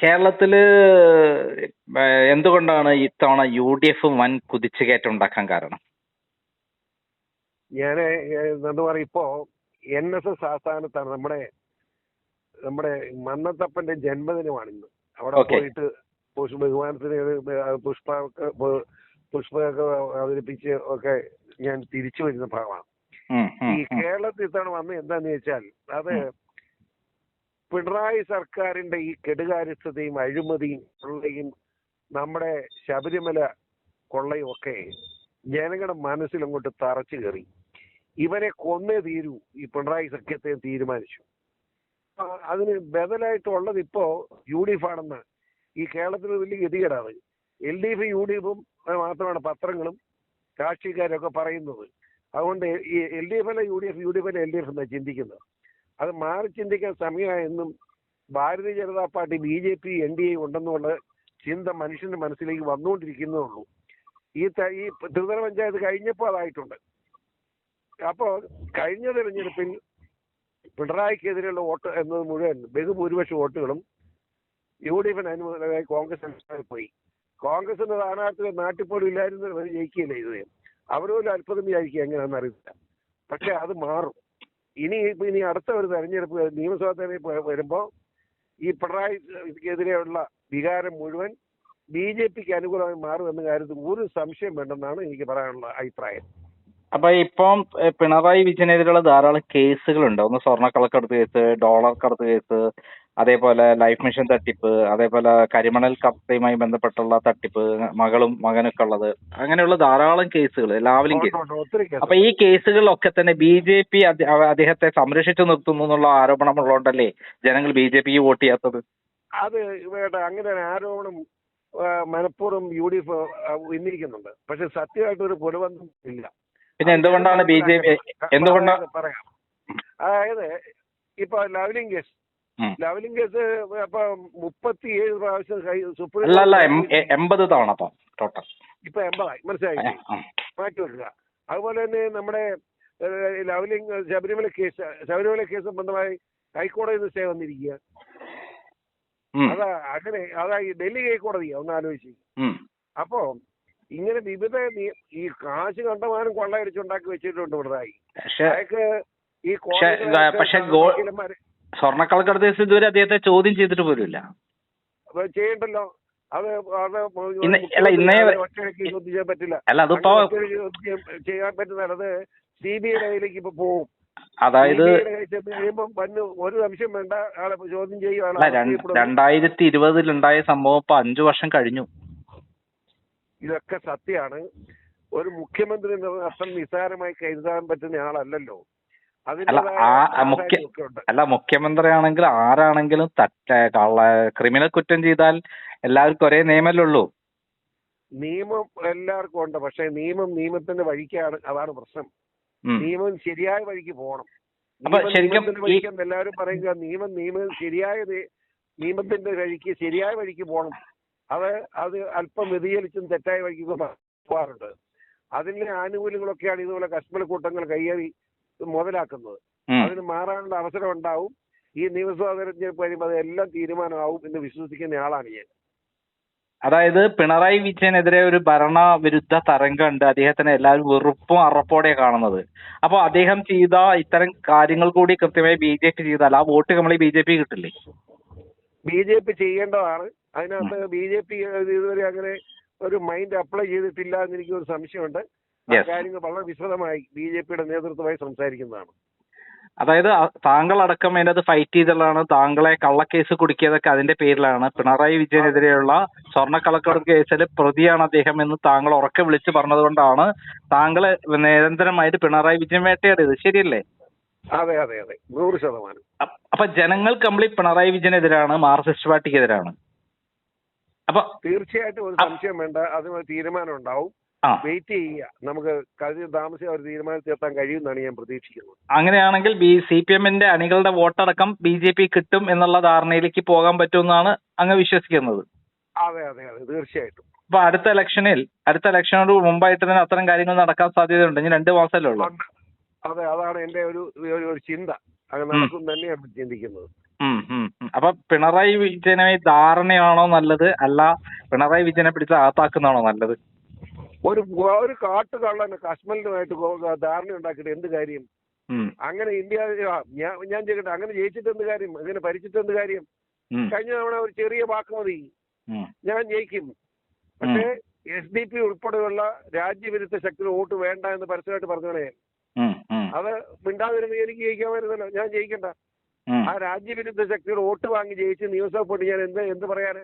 കേരളത്തില് എന്തുകൊണ്ടാണ് ഇത്തവണ UDF വൻ കുതിച്ചുകയറ്റം ഉണ്ടാക്കാൻ കാരണം? ഞാന് എന്താ പറയാ, ഇപ്പോ NSS ആസ്ഥാനത്താണ് നമ്മുടെ നമ്മുടെ മന്നത്തപ്പന്റെ ജന്മദിനമാണ് ഇന്ന്. അവിടെ പോയിട്ട് ബഹുമാനത്തിന് പുഷ്പമൊക്കെ അവതരിപ്പിച്ച് ഒക്കെ ഞാൻ തിരിച്ചു വരുന്ന ഭാഗമാണ്. ഈ കേരളത്തിൽ ഇത്തവണ വന്ന് എന്താന്ന് വെച്ചാൽ, അത് പിണറായി സർക്കാരിന്റെ ഈ കെടുകാര്യസ്ഥതയും അഴിമതിയും കൊള്ളയും നമ്മുടെ ശബരിമല കൊള്ളയും ഒക്കെ ജനങ്ങളുടെ മനസ്സിൽ അങ്ങോട്ട് തറച്ചു കയറി. ഇവരെ കൊന്നേ തീരൂ ഈ പിണറായി സഖ്യത്തെ തീരുമാനിച്ചു. അതിന് ബദലായിട്ടുള്ളത് ഇപ്പോ UDF ആണെന്ന് ഈ കേരളത്തിൽ വലിയ ഗതികേടാണ്. LDF UDF മാത്രമാണ് പത്രങ്ങളും രാഷ്ട്രീയക്കാരൊക്കെ പറയുന്നത്. അതുകൊണ്ട് ഈ LDF അല്ല UDF, UDF അല്ല LDF എന്നാണ് ചിന്തിക്കുന്നത്. അത് മാറി ചിന്തിക്കാൻ സമയമായെന്നും Bharatiya Janata party BJP NDA ഉണ്ടെന്നുള്ള ചിന്ത മനുഷ്യന്റെ മനസ്സിലേക്ക് വന്നുകൊണ്ടിരിക്കുന്നേ ഉള്ളൂ. ഈ ത്രിതല പഞ്ചായത്ത് കഴിഞ്ഞപ്പോൾ അതായിട്ടുണ്ട്. അപ്പോൾ കഴിഞ്ഞ തെരഞ്ഞെടുപ്പിൽ പിണറായിക്കെതിരെയുള്ള വോട്ട് എന്നത് മുഴുവൻ ബഹുഭൂരിപക്ഷ വോട്ടുകളും UDFിന് അനുകൂലമായി കോൺഗ്രസ് പോയി. കോൺഗ്രസിന്റെ സ്ഥാനാർത്ഥികൾ നാട്ടിൽ പോലും ഇല്ലായിരുന്നവർ ജയിക്കുകയില്ല ഇത്. അവരോട് അത്ഭുതം വിചാരിക്കുക എങ്ങനെയാണെന്ന് അറിയില്ല. പക്ഷെ അത് മാറും. ഇനി അടുത്ത ഒരു തെരഞ്ഞെടുപ്പ് നിയമസഭാ തെരഞ്ഞെടുപ്പ് വരുമ്പോൾ ഈ പിണറായിക്കെതിരെയുള്ള വികാരം മുഴുവൻ BJPക്ക് അനുകൂലമായി മാറുമെന്ന കാര്യത്തിൽ ഒരു സംശയം വേണ്ടെന്നാണ് എനിക്ക് പറയാനുള്ള അഭിപ്രായം. അപ്പൊ ഇപ്പം പിണറായി വിജയനെതിരെയുള്ള ധാരാളം കേസുകളുണ്ട്. ഒന്ന് സ്വർണ്ണക്കള്ളക്കടത്ത് കേസ്, ഡോളർ കടത്ത് കേസ്, അതേപോലെ ലൈഫ് മിഷൻ തട്ടിപ്പ്, അതേപോലെ കരിമണൽ കപ്പയുമായി ബന്ധപ്പെട്ടുള്ള തട്ടിപ്പ്, മകനൊക്കെ ഉള്ളത്, അങ്ങനെയുള്ള ധാരാളം കേസുകൾ, ലാവലിംഗ് കേസ്. അപ്പൊ ഈ കേസുകളിലൊക്കെ തന്നെ BJP അദ്ദേഹത്തെ സംരക്ഷിച്ചു നിർത്തുന്നു എന്നുള്ള ആരോപണമുള്ളതുകൊണ്ടല്ലേ ജനങ്ങൾ BJPക്ക് വോട്ട് ചെയ്യാത്തത്? അത് അങ്ങനെ ആരോപണം മനഃപൂർവ്വം UDF ഉന്നയിക്കുന്നുണ്ട്. പക്ഷെ സത്യമായിട്ട് ഒരു പുലബന്ധം ഇല്ല. പിന്നെ എന്തുകൊണ്ടാണ് BJP പറയാം. അതായത് ഇപ്പൊ ലവ്ലിംഗ് കേസ് ഇപ്പൊ 37 പ്രാവശ്യം സുപ്രീം 80 തവണ ടോട്ടൽ ഇപ്പൊ 80 മനസ്സിലായി മാറ്റി വെക്കുക. അതുപോലെ തന്നെ നമ്മുടെ ലവ്ലിംഗ് ശബരിമല കേസ് സംബന്ധമായി ഹൈക്കോടതിയിൽ നിന്ന് സ്റ്റേ വന്നിരിക്കുക. അതാ ഈ ഡൽഹി ഹൈക്കോടതിയാ, ഒന്ന് ആലോചിച്ച്. അപ്പോ ഇങ്ങനെ വിവിധ ഈ കാശ് കണ്ടമാനം കൊള്ളയടിച്ചുണ്ടാക്കി വെച്ചിട്ടുണ്ട് പിണറായി. അയാൾക്ക് ഈ സ്വർണ്ണക്കള്ളക്കടത്ത് കേസ് ഇതുവരെ അദ്ദേഹത്തെ ചോദ്യം ചെയ്തിട്ട് പോലുമില്ല. ചെയ്യണ്ടല്ലോ. അത് ചോദ്യം പറ്റില്ല. ചെയ്യാൻ പറ്റുന്ന അത് CBI കയ്യിലേക്ക് ഇപ്പൊ പോകും. അതായത് ഒരു സംശയം വേണ്ട, ആളെ ചോദ്യം ചെയ്യുകയാണ്. 2020 സംഭവം ഇപ്പൊ 5 വർഷം കഴിഞ്ഞു. ഇതൊക്കെ സത്യമാണ്. ഒരു മുഖ്യമന്ത്രി അത്ര നിസ്സാരമായി കരുതാൻ പറ്റുന്ന ആളല്ലല്ലോ. മുഖ്യമന്ത്രി ആണെങ്കിൽ ആരാണെങ്കിലും ക്രിമിനൽ കുറ്റം ചെയ്താൽ എല്ലാവർക്കും ഒരേ നിയമമല്ലേ? നിയമം എല്ലാവർക്കും ഉണ്ട്. പക്ഷെ നിയമത്തിന്റെ വഴിക്കാണ്. അതാണ് പ്രശ്നം. നിയമം ശരിയായ വഴിക്ക് പോകണം. എല്ലാവരും പറയുക നിയമം ശരിയായ നിയമത്തിന്റെ വഴിക്ക് ശരിയായ വഴിക്ക് പോകണം. അത് അല്പം വ്യതിചലിച്ചും തെറ്റായ വഴിക്ക് പോകാറുണ്ട്. അതിന്റെ ആനുകൂല്യങ്ങളൊക്കെയാണ് ഇതുപോലെ കശ്മീർ കൂട്ടങ്ങൾ കയ്യേറി മുതലാക്കുന്നത്. അതിന് മാറാനുള്ള അവസരം ഉണ്ടാവും. ഈ നിയമസഭാ തെരഞ്ഞെടുപ്പ് കഴിയുമ്പോൾ അതെല്ലാം തീരുമാനമാവും എന്ന് വിശ്വസിക്കുന്ന ആളാണ് ഞാൻ. അതായത് പിണറായി വിജയനെതിരെ ഒരു ഭരണവിരുദ്ധ തരംഗമുണ്ട്. അദ്ദേഹത്തിന് എല്ലാവരും വെറുപ്പും അറപ്പോടെ കാണുന്നത്. അപ്പൊ അദ്ദേഹം ചെയ്ത ഇത്തരം കാര്യങ്ങൾ കൂടി കൃത്യമായി BJP ചെയ്താൽ ആ വോട്ട് നമ്മൾ BJP കിട്ടില്ലേ? BJP ചെയ്യേണ്ടതാണ്. അതിനകത്ത് BJP ഇതുവരെ അങ്ങനെ ഒരു മൈൻഡ് അപ്ലൈ ചെയ്തിട്ടില്ല എന്ന് എനിക്ക് ഒരു സംശയമുണ്ട്. കാര്യങ്ങൾ വളരെ വിശദമായി BJPയുടെ നേതൃത്വമായി സംസാരിക്കുന്നതാണ്. അതായത് താങ്കൾ അടക്കം അതിനകത്ത് ഫൈറ്റ് ചെയ്തതാണ്. താങ്കളെ കള്ളക്കേസ് കുടുക്കിയതൊക്കെ അതിന്റെ പേരിലാണ്. പിണറായി വിജയനെതിരെയുള്ള സ്വർണ്ണക്കള്ളക്കടത്ത് കേസിൽ പ്രതിയാണ് അദ്ദേഹം എന്ന് താങ്കൾ ഉറക്കെ വിളിച്ചു പറഞ്ഞതുകൊണ്ടാണ് താങ്കളെ നിരന്തരമായിട്ട് പിണറായി വിജയൻ വേട്ടയാടിയത്. ശരിയല്ലേ? അതെ 100%. അപ്പൊ ജനങ്ങൾ കംപ്ലീറ്റ് പിണറായി വിജയനെതിരാണ്, മാർക്സിസ്റ്റ് പാർട്ടിക്കെതിരാണ്. അപ്പൊ തീർച്ചയായിട്ടും ഒരു സംശയം വേണ്ട, അതിന് തീരുമാനം ഉണ്ടാവും. വെയിറ്റ് ചെയ്യുക. നമുക്ക് താമസിയാതെ ഒരു തീരുമാനത്തിലെത്താൻ കഴിയുമെന്നാണ് ഞാൻ പ്രതീക്ഷിക്കുന്നത്. അങ്ങനെയാണെങ്കിൽ CPMന്റെ അണികളുടെ വോട്ടടക്കം BJP കിട്ടും എന്നുള്ള ധാരണയിലേക്ക് പോകാൻ പറ്റുമെന്നാണ് അങ്ങ് വിശ്വസിക്കുന്നത്? അതെ തീർച്ചയായിട്ടും. അപ്പൊ അടുത്ത ഇലക്ഷനോട് മുമ്പായിട്ട് തന്നെ അത്തരം കാര്യങ്ങൾ നടക്കാൻ സാധ്യതയുണ്ട്. ഇനി 2 മാസമല്ലേ ഉള്ളൂ. അതെ, അതാണ് എന്റെ ഒരു ചിന്ത. അത് നടക്കും തന്നെയാണ് ചിന്തിക്കുന്നത്. അപ്പൊ പിണറായി വിജയനുമായി ധാരണയാണോ നല്ലത്, അല്ല പിണറായി വിജയനെ പിടിച്ച് അകത്താക്കുന്നതാണോ നല്ലത്? ഒരു കാട്ടുകള്ളന് കശ്മലിനുമായിട്ട് ധാരണ ഉണ്ടാക്കിയിട്ട് എന്ത് കാര്യം? അങ്ങനെ ഇന്ത്യ ഞാൻ ചെയ്യട്ടെ, അങ്ങനെ ജയിച്ചിട്ട് എന്ത് കാര്യം? അങ്ങനെ ഭരിച്ചിട്ട് എന്ത് കാര്യം? കഴിഞ്ഞ തവണ ഒരു ചെറിയ വാക്ക് മതി, ഞാൻ ജയിക്കും. പക്ഷേ SDP ഉൾപ്പെടെയുള്ള രാജ്യവിരുദ്ധ ശക്തികൾ വോട്ട് വേണ്ട എന്ന് പരസ്യമായിട്ട് പറഞ്ഞോളെ, അത് മിണ്ടാതിരുന്ന് എനിക്ക് ജയിക്കാമായിരുന്നല്ലോ, ഞാൻ ജയിക്കണ്ട. ആ രാജ്യവിരുദ്ധ ശക്തികൾ വോട്ട് വാങ്ങി ജയിച്ച് നിയമസഭ പോയിട്ട് ഞാൻ എന്ത് പറയാന്?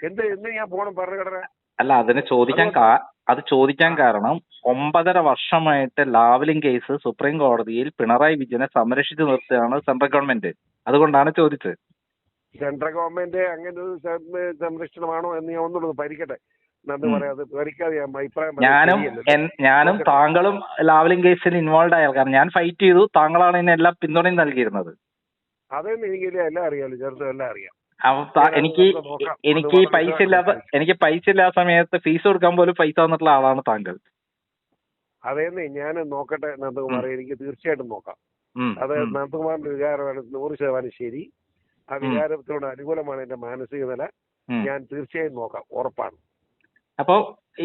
എന്ത് ഞാൻ പോണം ഭരണഘടന? അല്ല, അത് ചോദിക്കാൻ കാരണം 9.5 വർഷമായിട്ട് ലാവ്ലിൻ കേസ് സുപ്രീം കോടതിയിൽ പിണറായി വിജയനെ സംരക്ഷിച്ചു നിർത്തുകയാണ് സെൻട്രൽ ഗവൺമെന്റ്. അതുകൊണ്ടാണ് ചോദിച്ചത്. സെൻട്രൽ ഗവൺമെന്റ് അങ്ങനെ ഒരു സംരക്ഷണമാണോ എന്ന് ഞാൻ ഒന്നുള്ളത് ഭരിക്കട്ടെ. പറയാതെ ഭരിക്കാതെ ഞാനും താങ്കളും ലാവ്ലിൻ കേസിൽ ഇൻവോൾവ് ആയ കാരണം ഞാൻ ഫൈറ്റ് ചെയ്തു. താങ്കളാണ് ഇതിനെല്ലാം പിന്തുണയും നൽകിയിരുന്നത്. അതെന്ന് എനിക്കില്ല, എല്ലാം അറിയാലോ, ചെറുതും എല്ലാം അറിയാം. എനിക്ക് പൈസ ഇല്ലാത്ത സമയത്ത് ഫീസ് കൊടുക്കാൻ പോലും പൈസ തന്നിട്ടുള്ള ആളാണ് താങ്കൾ. അതേന്ന് ഞാൻ നോക്കട്ടെ നന്ദകുമാർ, എനിക്ക് തീർച്ചയായിട്ടും നോക്കാം. അത് നന്ദകുമാറിന്റെ വികാരമാണ് 100% ശരി. ആ വികാരത്തിനോട് അനുകൂലമാണ് എന്റെ മാനസിക നില. ഞാൻ തീർച്ചയായും നോക്കാം, ഉറപ്പാണ്. അപ്പൊ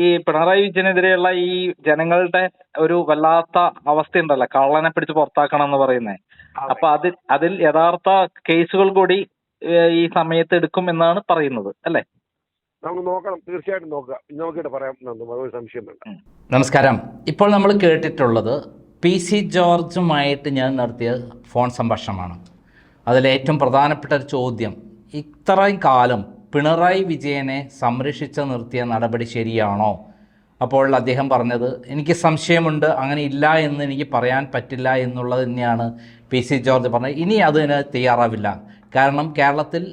ഈ പിണറായി വിജയനെതിരെയുള്ള ഈ ജനങ്ങളുടെ ഒരു വല്ലാത്ത അവസ്ഥയുണ്ടല്ലോ, കള്ളനെ പിടിച്ച് പുറത്താക്കണം എന്ന് പറയുന്നത്. അപ്പൊ അതിൽ യഥാർത്ഥ കേസുകൾ കൂടി ഈ സമയത്ത് എടുക്കും എന്നാണ് പറയുന്നത്, അല്ലേ? നമുക്ക് നോക്കണം, തീർച്ചയായിട്ടും നോക്കാം. നോക്കിയിട്ട് പറയാം, ഒരു സംശയം വേണ്ട. നമസ്കാരം. ഇപ്പോൾ നമ്മൾ കേട്ടിട്ടുള്ളത് PC ജോർജുമായിട്ട് ഞാൻ നടത്തിയ ഫോൺ സംഭാഷണമാണ്. അതിലേറ്റവും പ്രധാനപ്പെട്ട ഒരു ചോദ്യം, ഇത്രയും കാലം പിണറായി വിജയനെ സംരക്ഷിച്ച് നിർത്തിയ നടപടി ശരിയാണോ? അപ്പോൾ അദ്ദേഹം പറഞ്ഞത്, എനിക്ക് സംശയമുണ്ട്, അങ്ങനെ ഇല്ല എന്ന് എനിക്ക് പറയാൻ പറ്റില്ല എന്നുള്ളത് തന്നെയാണ് PC ജോർജ് പറഞ്ഞത്. ഇനി അതിന് തയ്യാറാവില്ല. കാരണം കേരളത്തിൽ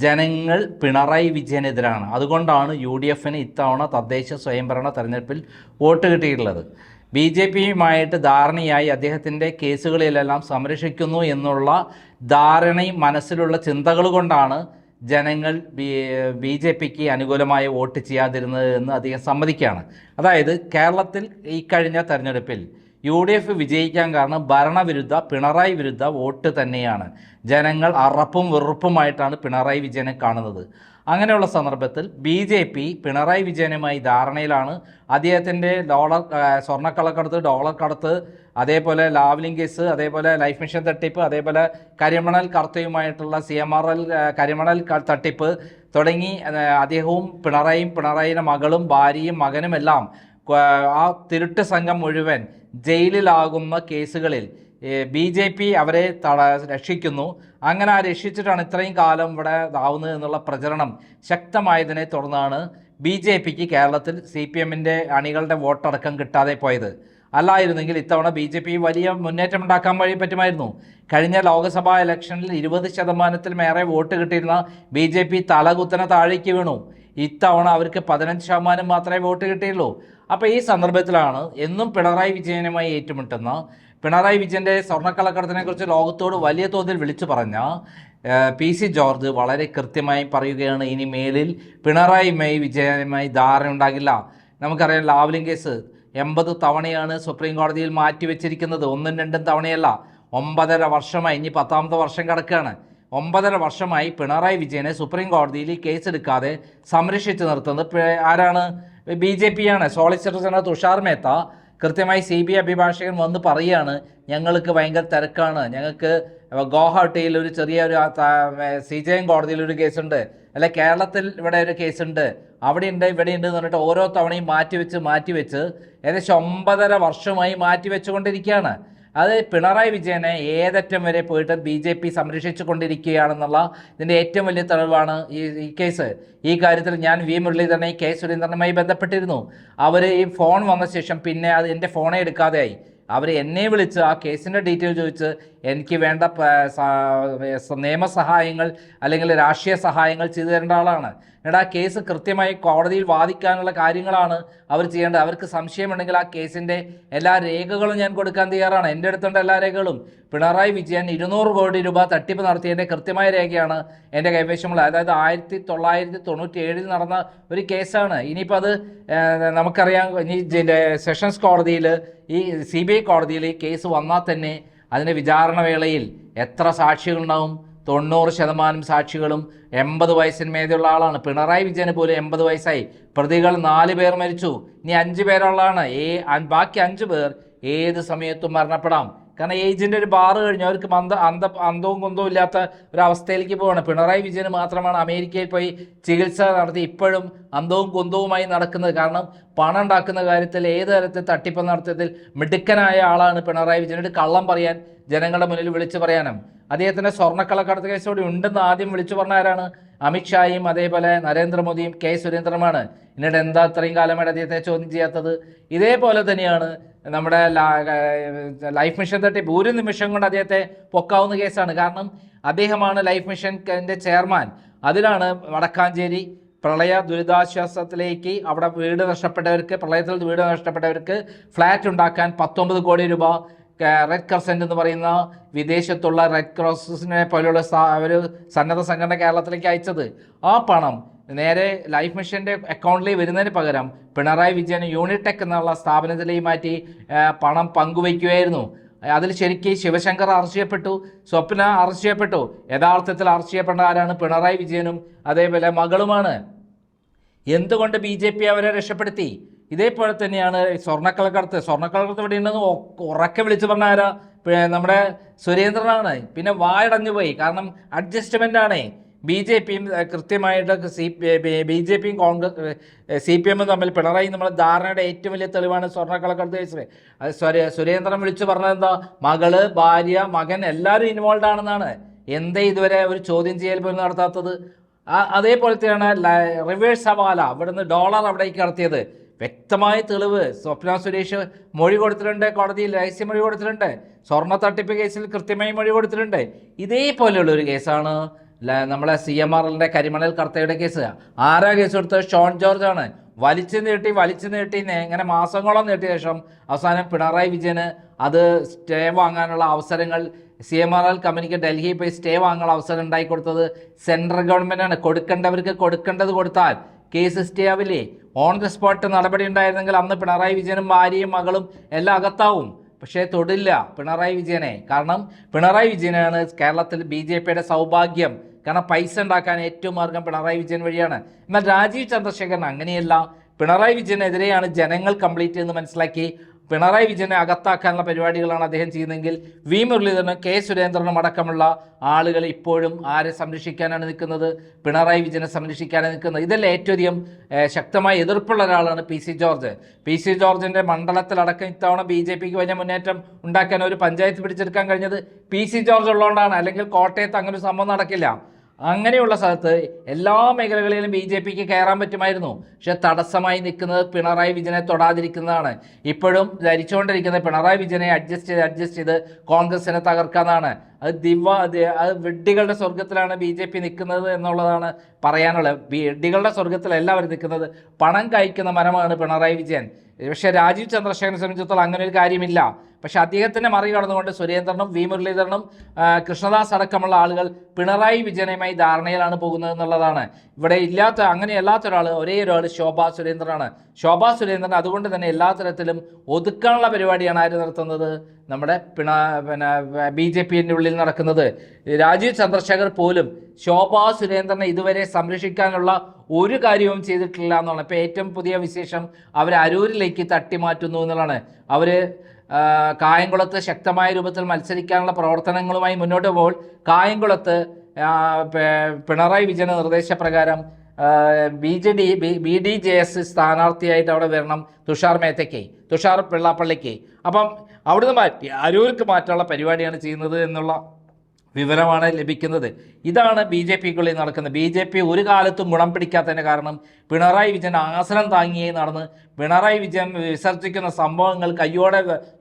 ജനങ്ങൾ പിണറായി വിജയനെതിരാണ്. അതുകൊണ്ടാണ് UDFന് ഇത്തവണ തദ്ദേശ സ്വയംഭരണ തെരഞ്ഞെടുപ്പിൽ വോട്ട് കിട്ടിയിട്ടുള്ളത്. BJPയുമായിട്ട് ധാരണയായി അദ്ദേഹത്തിൻ്റെ കേസുകളിലെല്ലാം സംരക്ഷിക്കുന്നു എന്നുള്ള ധാരണയും മനസ്സിലുള്ള ചിന്തകൾ കൊണ്ടാണ് ജനങ്ങൾ BJPക്ക് അനുകൂലമായി വോട്ട് ചെയ്യാതിരുന്നത് എന്ന് അദ്ദേഹം സമ്മതിക്കുകയാണ്. അതായത് കേരളത്തിൽ ഈ കഴിഞ്ഞ തെരഞ്ഞെടുപ്പിൽ UDF വിജയിക്കാൻ കാരണം ഭരണവിരുദ്ധ പിണറായി വിരുദ്ധ വോട്ട് തന്നെയാണ്. ജനങ്ങൾ അറപ്പും വെറുപ്പുമായിട്ടാണ് പിണറായി വിജയനെ കാണുന്നത്. അങ്ങനെയുള്ള സന്ദർഭത്തിൽ BJP പിണറായി വിജയനുമായി ധാരണയിലാണ്. അദ്ദേഹത്തിൻ്റെ സ്വർണ്ണക്കള്ളക്കടത്ത്, ഡോളർ കടത്ത്, അതേപോലെ ലാവ്ലിൻ കേസ്, അതേപോലെ ലൈഫ് മിഷൻ തട്ടിപ്പ്, അതേപോലെ കരിമണൽ കർത്തയുമായിട്ടുള്ള CMRL കരിമണൽ തട്ടിപ്പ് തുടങ്ങി അദ്ദേഹവും പിണറായിയുടെ മകളും ഭാര്യയും മകനുമെല്ലാം ആ തിരുട്ട് സംഘം മുഴുവൻ ജയിലിലാകുന്ന കേസുകളിൽ BJP അവരെ രക്ഷിക്കുന്നു. അങ്ങനെ ആ രക്ഷിച്ചിട്ടാണ് ഇത്രയും കാലം ഇവിടെ ആവുന്നത് എന്നുള്ള പ്രചരണം ശക്തമായതിനെ തുടർന്നാണ് BJPക്ക് കേരളത്തിൽ CPMൻ്റെ അണികളുടെ വോട്ടടക്കം കിട്ടാതെ പോയത്. അല്ലായിരുന്നെങ്കിൽ ഇത്തവണ BJP വലിയ മുന്നേറ്റം ഉണ്ടാക്കാൻ പറ്റുമായിരുന്നു. കഴിഞ്ഞ ലോക്സഭാ ഇലക്ഷനിൽ 20%-ൽ വോട്ട് കിട്ടിയിരുന്ന BJP തലകുത്തനെ താഴേക്ക് വീണു. ഇത്തവണ അവർക്ക് 15% മാത്രമേ വോട്ട് കിട്ടിയുള്ളൂ. അപ്പോൾ ഈ സന്ദർഭത്തിലാണ് എന്നും പിണറായി വിജയനുമായി ഏറ്റുമുട്ടുന്ന, പിണറായി വിജയൻ്റെ സ്വർണ്ണക്കള്ളക്കടത്തിനെക്കുറിച്ച് ലോകത്തോട് വലിയ തോതിൽ വിളിച്ചു പറഞ്ഞ PC ജോർജ് വളരെ കൃത്യമായി പറയുകയാണ്, ഇനി മേലിൽ പിണറായി വിജയനുമായി ധാരണ ഉണ്ടാകില്ല. നമുക്കറിയാം, ലാവ്ലിൻ കേസ് 80 തവണയാണ് സുപ്രീം കോടതിയിൽ മാറ്റിവെച്ചിരിക്കുന്നത്, 1-2 തവണയല്ല. 9.5 വർഷമായി, ഇനി 10ാമത്തെ വർഷം കിടക്കുകയാണ്. 9.5 വർഷമായി പിണറായി വിജയനെ സുപ്രീം കോടതിയിൽ കേസെടുക്കാതെ സംരക്ഷിച്ച് നിർത്തുന്നത് ആരാണ്? BJPയാണ്. സോളിസിറ്റർ ജനറൽ തുഷാർ മേത്ത കൃത്യമായി CBI അഭിഭാഷകൻ വന്ന് പറയുകയാണ്, ഞങ്ങൾക്ക് ഭയങ്കര തിരക്കാണ്, ഞങ്ങൾക്ക് ഗോഹട്ടിയിൽ ഒരു ചെറിയൊരു CJM കോടതിയിലൊരു കേസുണ്ട്, അല്ലെ കേരളത്തിൽ ഇവിടെ ഒരു കേസുണ്ട്, അവിടെയുണ്ട് ഇവിടെയുണ്ട് എന്ന് പറഞ്ഞിട്ട് ഓരോ തവണയും മാറ്റിവെച്ച് ഏകദേശം 9.5 വർഷമായി മാറ്റിവെച്ചുകൊണ്ടിരിക്കുകയാണ്. അത് പിണറായി വിജയനെ ഏതറ്റം വരെ പോയിട്ട് BJP സംരക്ഷിച്ചു കൊണ്ടിരിക്കുകയാണെന്നുള്ള ഇതിൻ്റെ ഏറ്റവും വലിയ തെളിവാണ് ഈ കേസ്. ഈ കാര്യത്തിൽ ഞാൻ മുരളീധരനെ K സുരേന്ദ്രനുമായി ബന്ധപ്പെട്ടിരുന്നു. അവർ ഈ ഫോൺ വന്ന ശേഷം പിന്നെ അത് എൻ്റെ ഫോണേ എടുക്കാതെയായി. അവർ എന്നെ വിളിച്ച് ആ കേസിൻ്റെ ഡീറ്റെയിൽ ചോദിച്ച് എനിക്ക് വേണ്ട നിയമസഹായങ്ങൾ അല്ലെങ്കിൽ രാഷ്ട്രീയ സഹായങ്ങൾ ചെയ്തു തരേണ്ട ആളാണ്. എന്നിട്ട് ആ കേസ് കൃത്യമായി കോടതിയിൽ വാദിക്കാനുള്ള കാര്യങ്ങളാണ് അവർ ചെയ്യേണ്ടത്. അവർക്ക് സംശയമുണ്ടെങ്കിൽ ആ കേസിൻ്റെ എല്ലാ രേഖകളും ഞാൻ കൊടുക്കാൻ തയ്യാറാണ്. എൻ്റെ അടുത്തുണ്ട് എല്ലാ രേഖകളും. പിണറായി വിജയൻ 200 കോടി രൂപ തട്ടിപ്പ് നടത്തിയതിൻ്റെ കൃത്യമായ രേഖയാണ് എൻ്റെ കൈവശമുള്ളത്. അതായത് 1997 നടന്ന ഒരു കേസാണ്. ഇനിയിപ്പോൾ അത് നമുക്കറിയാം, ഇനി സെഷൻസ് കോടതിയിൽ ഈ CBI കോടതിയിൽ ഈ കേസ് വന്നാൽ തന്നെ അതിൻ്റെ വിചാരണ വേളയിൽ എത്ര സാക്ഷികളുണ്ടാവും? 90% സാക്ഷികളും 80 വയസ്സിന് മേലെയുള്ള ആളാണ്. പിണറായി വിജയന് പോലും 80 വയസ്സായി. പ്രതികൾ 4 പേർ മരിച്ചു, ഇനി 5 പേരുള്ളതാണ്. ബാക്കി 5 പേർ ഏത് സമയത്തും മരണപ്പെടാം. കാരണം ഏജിൻ്റെ ഒരു ബാറ് കഴിഞ്ഞു, അവർക്ക് അന്തവും കുന്തവും ഇല്ലാത്ത ഒരവസ്ഥയിലേക്ക് പോവാണ്. പിണറായി വിജയന് മാത്രമാണ് അമേരിക്കയിൽ പോയി ചികിത്സ നടത്തി ഇപ്പോഴും അന്തവും കുന്തവുമായി നടക്കുന്നത്. കാരണം പണം ഉണ്ടാക്കുന്ന കാര്യത്തിൽ ഏത് തരത്തിൽ തട്ടിപ്പ് നടത്തിയതിൽ മിടുക്കനായ ആളാണ് പിണറായി വിജയൻ. ഒരു കള്ളം പറയാൻ ജനങ്ങളുടെ മുന്നിൽ വിളിച്ചു പറയാനും. അദ്ദേഹത്തിൻ്റെ സ്വർണ്ണക്കള്ളക്കടത്ത് കേസോടെ ഉണ്ടെന്ന് ആദ്യം വിളിച്ചു പറഞ്ഞ ആരാണ്? അമിത്ഷായും അതേപോലെ നരേന്ദ്രമോദിയും കെ സുരേന്ദ്രനുമാണ്. എന്നിട്ട് എന്താ ഇത്രയും കാലമായിട്ട് അദ്ദേഹത്തെ ചോദ്യം ചെയ്യാത്തത്? ഇതേപോലെ തന്നെയാണ് നമ്മുടെ ലൈഫ് മിഷൻ തട്ടിപ്പ്. ഒരു നിമിഷം കൊണ്ട് അദ്ദേഹത്തെ പൊക്കാവുന്ന കേസാണ്. കാരണം അദ്ദേഹമാണ് ലൈഫ് മിഷൻ്റെ ചെയർമാൻ. അതിലാണ് വടക്കാഞ്ചേരി പ്രളയ ദുരിതാശ്വാസത്തിലേക്ക് അവിടെ വീട് നഷ്ടപ്പെട്ടവർക്ക്, പ്രളയത്തിൽ വീട് നഷ്ടപ്പെട്ടവർക്ക് ഫ്ലാറ്റ് ഉണ്ടാക്കാൻ 19 കോടി രൂപ റെഡ് ക്രസൻറ്റ് എന്ന് പറയുന്ന വിദേശത്തുള്ള റെഡ് ക്രോസിനെ പോലെയുള്ള ഒരു സന്നദ്ധ സംഘടന കേരളത്തിലേക്ക് അയച്ചത്. ആ പണം നേരെ ലൈഫ് മിഷൻ്റെ അക്കൗണ്ടിലേക്ക് വരുന്നതിന് പകരം പിണറായി വിജയൻ യൂണിടെക് എന്നുള്ള സ്ഥാപനത്തിലേക്ക് മാറ്റി പണം പങ്കുവയ്ക്കുകയായിരുന്നു. അതിൽ ശരിക്കും ശിവശങ്കർ അറസ്റ്റ് ചെയ്യപ്പെട്ടു, സ്വപ്ന അറസ്റ്റ് ചെയ്യപ്പെട്ടു. യഥാർത്ഥത്തിൽ അറസ്റ്റ് ചെയ്യപ്പെട്ട ആരാണ്? പിണറായി വിജയനും അതേപോലെ മകളുമാണ്. എന്തുകൊണ്ട് BJP അവരെ രക്ഷപ്പെടുത്തി? ഇതേപോലെ തന്നെയാണ് സ്വർണ്ണക്കള്ളക്കടത്ത് ഇവിടെ ഉണ്ടെന്ന് ഉറക്കെ വിളിച്ചു പറഞ്ഞ ആരാ? നമ്മുടെ സുരേന്ദ്രനാണ്. പിന്നെ വായടഞ്ഞു പോയി. കാരണം അഡ്ജസ്റ്റ്മെൻ്റ് ആണ്. BJPയും കൃത്യമായിട്ട് BJPയും കോൺഗ്രസ് CPM തമ്മിൽ പിണറായി നമ്മൾ ധാരണയുടെ ഏറ്റവും വലിയ തെളിവാണ് സ്വർണ്ണക്കള്ളക്കടത്ത് കേസിൽ. അത് സുരേന്ദ്രൻ വിളിച്ചു പറഞ്ഞത് എന്താ? മകള്, ഭാര്യ, മകൻ എല്ലാവരും ഇൻവോൾവ് ആണെന്നാണ്. എന്തേ ഇതുവരെ ഒരു ചോദ്യം ചെയ്യൽ പോലും നടത്താത്തത്? അതേപോലെ തന്നെയാണ് റിവേഴ്സ് ഹവാല, ഇവിടുന്ന് ഡോളർ അവിടേക്ക് നടത്തിയത്. വ്യക്തമായ തെളിവ് സ്വപ്ന സുരേഷ് മൊഴി കൊടുത്തിട്ടുണ്ട്, കോടതിയിൽ രഹസ്യമൊഴി കൊടുത്തിട്ടുണ്ട്. സ്വർണ്ണ തട്ടിപ്പ് കേസിൽ കൃത്യമായി മൊഴി കൊടുത്തിട്ടുണ്ട്. ഇതേപോലെയുള്ളൊരു കേസാണ് നമ്മളെ CMRLൻ്റെ കരിമണൽ കർത്തയുടെ കേസ്. ആരാ കേസ് കൊടുത്തത്? ഷോൺ ജോർജ് ആണ്. വലിച്ചു നീട്ടി ഇങ്ങനെ മാസങ്ങളോളം നീട്ടിയ ശേഷം അവസാനം പിണറായി വിജയന് അത് സ്റ്റേ വാങ്ങാനുള്ള അവസരങ്ങൾ, CMRL കമ്പനിക്ക് ഡൽഹിയിൽ പോയി സ്റ്റേ വാങ്ങാനുള്ള അവസരം ഉണ്ടാക്കി കൊടുത്തത് സെൻട്രൽ ഗവൺമെൻറ്റാണ്. കൊടുക്കേണ്ടവർക്ക് കൊടുക്കേണ്ടത് കൊടുത്താൽ കേസ് സ്റ്റേ ആവില്ലേ? ഓൺ ദ സ്പോട്ട് നടപടി ഉണ്ടായിരുന്നെങ്കിൽ അന്ന് പിണറായി വിജയനും ഭാര്യയും മകളും എല്ലാം അകത്താവും. പക്ഷേ തൊടില്ല പിണറായി വിജയനെ. കാരണം പിണറായി വിജയനാണ് കേരളത്തിൽ BJPയുടെ സൗഭാഗ്യം. കാരണം പൈസ ഉണ്ടാക്കാൻ ഏറ്റവും മാർഗം പിണറായി വിജയൻ വഴിയാണ്. എന്നാൽ രാജീവ് ചന്ദ്രശേഖരൻ അങ്ങനെയല്ല. പിണറായി വിജയനെതിരെയാണ് ജനങ്ങൾ കംപ്ലീറ്റ് എന്ന് മനസ്സിലാക്കി പിണറായി വിജയനെ അകത്താക്കാനുള്ള പരിപാടികളാണ് അദ്ദേഹം ചെയ്യുന്നതെങ്കിൽ വി മുരളീധരനും കെ സുരേന്ദ്രനും അടക്കമുള്ള ആളുകൾ ഇപ്പോഴും ആരെ സംരക്ഷിക്കാനാണ് നിൽക്കുന്നത്? പിണറായി വിജയനെ സംരക്ഷിക്കാനാണ് നിൽക്കുന്നത്. ഇതെല്ലാം ഏറ്റവും അധികം ശക്തമായ എതിർപ്പുള്ള ഒരാളാണ് PC ജോർജ്. PC ജോർജിൻ്റെ മണ്ഡലത്തിലടക്കം ഇത്തവണ BJPക്ക് വലിയ മുന്നേറ്റം ഉണ്ടാക്കാൻ ഒരു പഞ്ചായത്ത് പിടിച്ചെടുക്കാൻ കഴിഞ്ഞത് PC ജോർജ് ഉള്ളതുകൊണ്ടാണ്. അല്ലെങ്കിൽ കോട്ടയത്ത് അങ്ങനെ ഒരു സംഭവം നടക്കില്ല. അങ്ങനെയുള്ള സ്ഥലത്ത് എല്ലാ മേഖലകളിലും BJPക്ക് കയറാൻ പറ്റുമായിരുന്നു. പക്ഷെ തടസ്സമായി നിൽക്കുന്നത് പിണറായി വിജയനെ തൊടാതിരിക്കുന്നതാണ്. ഇപ്പോഴും ധരിച്ചുകൊണ്ടിരിക്കുന്നത് പിണറായി വിജയനെ അഡ്ജസ്റ്റ് ചെയ്ത് കോൺഗ്രസിനെ തകർക്കാന്നാണ്. അത് വെഡ്ഡികളുടെ സ്വർഗത്തിലാണ് BJP നിൽക്കുന്നത് എന്നുള്ളതാണ് പറയാനുള്ളത്. വെഡ്ഡികളുടെ സ്വർഗത്തിൽ എല്ലാവരും നിൽക്കുന്നത്. പണം കഴിക്കുന്ന മരമാണ് പിണറായി വിജയൻ. പക്ഷേ രാജീവ് ചന്ദ്രശേഖരനെ സംബന്ധിച്ചിടത്തോളം അങ്ങനെ ഒരു കാര്യമില്ല. പക്ഷെ അദ്ദേഹത്തിനെ മറികടന്നുകൊണ്ട് സുരേന്ദ്രനും വി മുരളീധരനും കൃഷ്ണദാസ് അടക്കമുള്ള ആളുകൾ പിണറായി വിജയനുമായി ധാരണയിലാണ് പോകുന്നത് എന്നുള്ളതാണ്. ഇവിടെ അങ്ങനെയല്ലാത്ത ഒരേ ഒരാൾ ശോഭാ സുരേന്ദ്രനാണ്. ശോഭാ സുരേന്ദ്രൻ അതുകൊണ്ട് തന്നെ എല്ലാ തരത്തിലും ഒതുക്കാനുള്ള പരിപാടിയാണ് ആര് നടത്തുന്നത്? നമ്മുടെ BJPൻ്റെ ഉള്ളിൽ നടക്കുന്നത്. രാജീവ് ചന്ദ്രശേഖർ പോലും ശോഭാ സുരേന്ദ്രനെ ഇതുവരെ സംരക്ഷിക്കാനുള്ള ഒരു കാര്യവും ചെയ്തിട്ടില്ല എന്നുള്ളതാണ്. ഇപ്പോൾ ഏറ്റവും പുതിയ വിശേഷം അവർ അരൂരിലേക്ക് തട്ടിമാറ്റുന്നു എന്നുള്ളതാണ്. അവർ കായംകുളത്ത് ശക്തമായ രൂപത്തിൽ മത്സരിക്കാനുള്ള പ്രവർത്തനങ്ങളുമായി മുന്നോട്ട് പോകുമ്പോൾ കായംകുളത്ത് പിണറായി വിജയൻ്റെ നിർദ്ദേശപ്രകാരം BDJS സ്ഥാനാർത്ഥിയായിട്ട് അവിടെ വരണം തുഷാർ വെള്ളാപ്പള്ളിക്ക്. അപ്പം അവിടുന്ന് മാറ്റി അരൂർക്ക് മാറ്റാനുള്ള പരിപാടിയാണ് ചെയ്യുന്നത് എന്നുള്ള വിവരമാണ് ലഭിക്കുന്നത്. ഇതാണ് BJPക്കുള്ളിൽ നടക്കുന്നത്. BJP ഒരു കാലത്തും ഗുണം പിടിക്കാത്തതിന് കാരണം പിണറായി വിജയൻ ആസനം താങ്ങിയേ നടന്ന് പിണറായി വിജയൻ വിസർജിക്കുന്ന സംഭവങ്ങൾ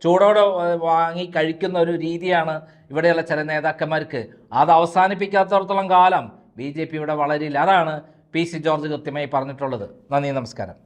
ചൂടോടെ വാങ്ങി കഴിക്കുന്ന ഒരു രീതിയാണ് ഇവിടെയുള്ള ചില നേതാക്കന്മാർക്ക്. അത് അവസാനിപ്പിക്കാത്തടത്തോളം കാലം BJP ഇവിടെ വളരില്ല. അതാണ് PC ജോർജ് കൃത്യമായി പറഞ്ഞിട്ടുള്ളത്. നന്ദി, നമസ്കാരം.